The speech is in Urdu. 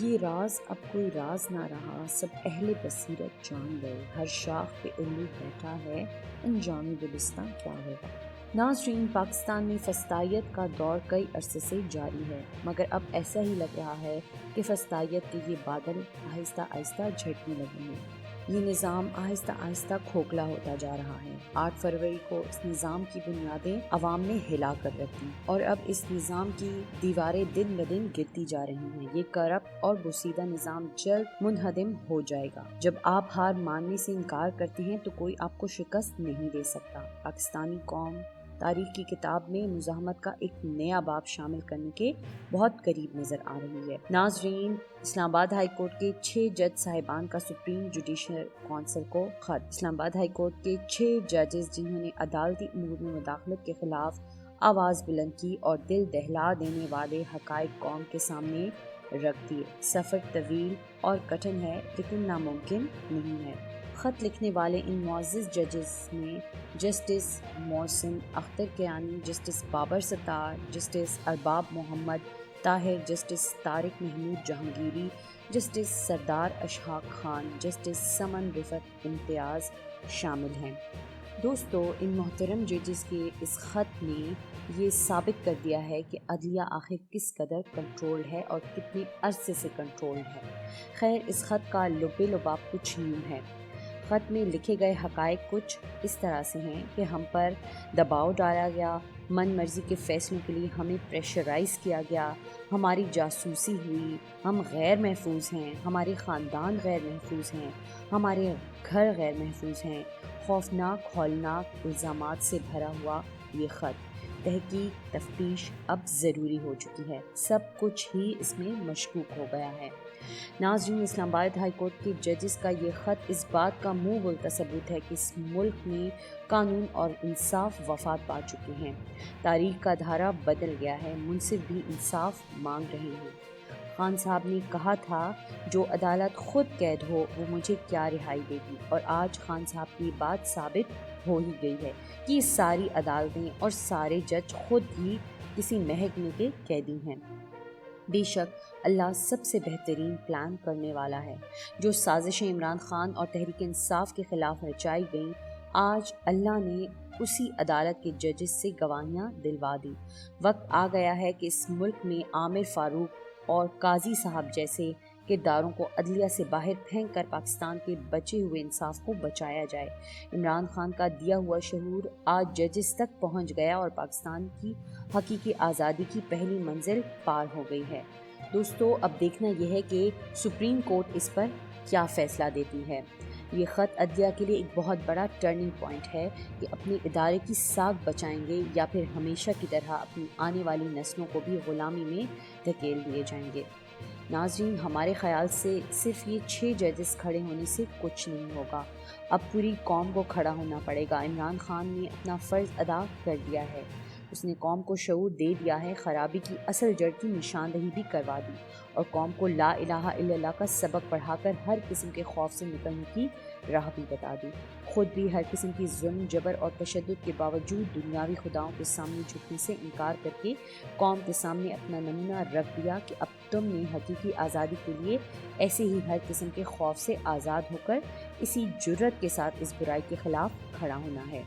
یہ راز اب کوئی راز نہ رہا، سب اہل بصیرت جان گئے، ہر شاخ پہ الو بیٹھا ہے، انجام گلستاں کیا ہوگا۔ ناظرین، پاکستان میں فسطائیت کا دور کئی عرصے سے جاری ہے، مگر اب ایسا ہی لگ رہا ہے کہ فسطائیت کے یہ بادل آہستہ آہستہ جھٹنے لگے ہیں۔ یہ نظام آہستہ آہستہ کھوکھلا ہوتا جا رہا ہے۔ 8 فروری کو اس نظام کی بنیادیں عوام نے ہلا کر رکھ دیں اور اب اس نظام کی دیواریں دن بدن گرتی جا رہی ہیں۔ یہ کرپٹ اور بوسیدہ نظام جلد منہدم ہو جائے گا۔ جب آپ ہار ماننے سے انکار کرتے ہیں تو کوئی آپ کو شکست نہیں دے سکتا۔ پاکستانی قوم تاریخ کی کتاب میں مزاحمت کا ایک نیا باب شامل کرنے کے بہت قریب نظر آ رہی ہے۔ ناظرین، اسلام آباد ہائی کورٹ کے 6 جج صاحبان کا سپریم جوڈیشل کونسل کو خط۔ اسلام آباد ہائی کورٹ کے 6 ججز جنہوں نے عدالتی امور میں مداخلت کے خلاف آواز بلند کی اور دل دہلا دینے والے حقائق قوم کے سامنے رکھ دیے۔ سفر طویل اور کٹھن ہے لیکن ناممکن نہیں ہے۔ خط لکھنے والے ان معزز ججز میں جسٹس محسن اختر کیانی، جسٹس بابر ستار، جسٹس ارباب محمد طاہر، جسٹس طارق محمود جہانگیری، جسٹس سردار اشفاق خان، جسٹس سمن رفعت امتیاز شامل ہیں۔ دوستو، ان محترم ججز کے اس خط نے یہ ثابت کر دیا ہے کہ عدلیہ آخر کس قدر کنٹرول ہے اور کتنے عرصے سے کنٹرول ہے۔ خیر، اس خط کا لب لباب کچھ یوں ہے۔ خط میں لکھے گئے حقائق کچھ اس طرح سے ہیں کہ ہم پر دباؤ ڈالا گیا، من مرضی کے فیصلوں کے لیے ہمیں پریشرائز کیا گیا، ہماری جاسوسی ہوئی، ہم غیر محفوظ ہیں، ہمارے خاندان غیر محفوظ ہیں، ہمارے گھر غیر محفوظ ہیں۔ خوفناک ہولناک الزامات سے بھرا ہوا یہ خط۔ تحقیق تفتیش اب ضروری ہو چکی ہے، سب کچھ ہی اس میں مشکوک ہو گیا ہے۔ ناظرین، اسلام آباد ہائی کورٹ کے ججز کا یہ خط اس بات کا منہ بولتا ثبوت ہے کہ اس ملک میں قانون اور انصاف وفات پا چکے ہیں۔ تاریخ کا دھارا بدل گیا ہے، منصف بھی انصاف مانگ رہے ہیں۔ خان صاحب نے کہا تھا جو عدالت خود قید ہو وہ مجھے کیا رہائی دے گی، اور آج خان صاحب کی بات ثابت ہو ہی گئی ہے کہ یہ ساری عدالتیں اور سارے جج خود ہی کسی محکمے کے قیدی ہیں۔ بے شک اللہ سب سے بہترین پلان کرنے والا ہے۔ جو سازشیں عمران خان اور تحریک انصاف کے خلاف رچائی گئیں، آج اللہ نے اسی عدالت کے ججز سے گواہیاں دلوا دی۔ وقت آ گیا ہے کہ اس ملک میں عامر فاروق اور قاضی صاحب جیسے کرداروں کو عدلیہ سے باہر پھینک کر پاکستان کے بچے ہوئے انصاف کو بچایا جائے۔ عمران خان کا دیا ہوا شعور آج ججز تک پہنچ گیا اور پاکستان کی حقیقی آزادی کی پہلی منزل پار ہو گئی ہے۔ دوستو، اب دیکھنا یہ ہے کہ سپریم کورٹ اس پر کیا فیصلہ دیتی ہے۔ یہ خط عدلیہ کے لیے ایک بہت بڑا ٹرننگ پوائنٹ ہے کہ اپنے ادارے کی ساکھ بچائیں گے یا پھر ہمیشہ کی طرح اپنی آنے والی نسلوں کو بھی غلامی میں دھکیل دیے جائیں گے۔ ناظرین، ہمارے خیال سے صرف یہ 6 ججز کھڑے ہونے سے کچھ نہیں ہوگا، اب پوری قوم کو کھڑا ہونا پڑے گا۔ عمران خان نے اپنا فرض ادا کر دیا ہے، اس نے قوم کو شعور دے دیا ہے، خرابی کی اصل جڑ کی نشاندہی بھی کروا دی اور قوم کو لا الہ الا اللہ کا سبق پڑھا کر ہر قسم کے خوف سے نکلنے کی راہ بھی بتا دی۔ خود بھی ہر قسم کی ظلم، جبر اور تشدد کے باوجود دنیاوی خداؤں کے سامنے جھکنے سے انکار کر کے قوم کے سامنے اپنا نمونہ رکھ دیا کہ اب تم نے حقیقی آزادی کے لیے ایسے ہی ہر قسم کے خوف سے آزاد ہو کر اسی جرأت کے ساتھ اس برائی کے خلاف کھڑا ہونا ہے۔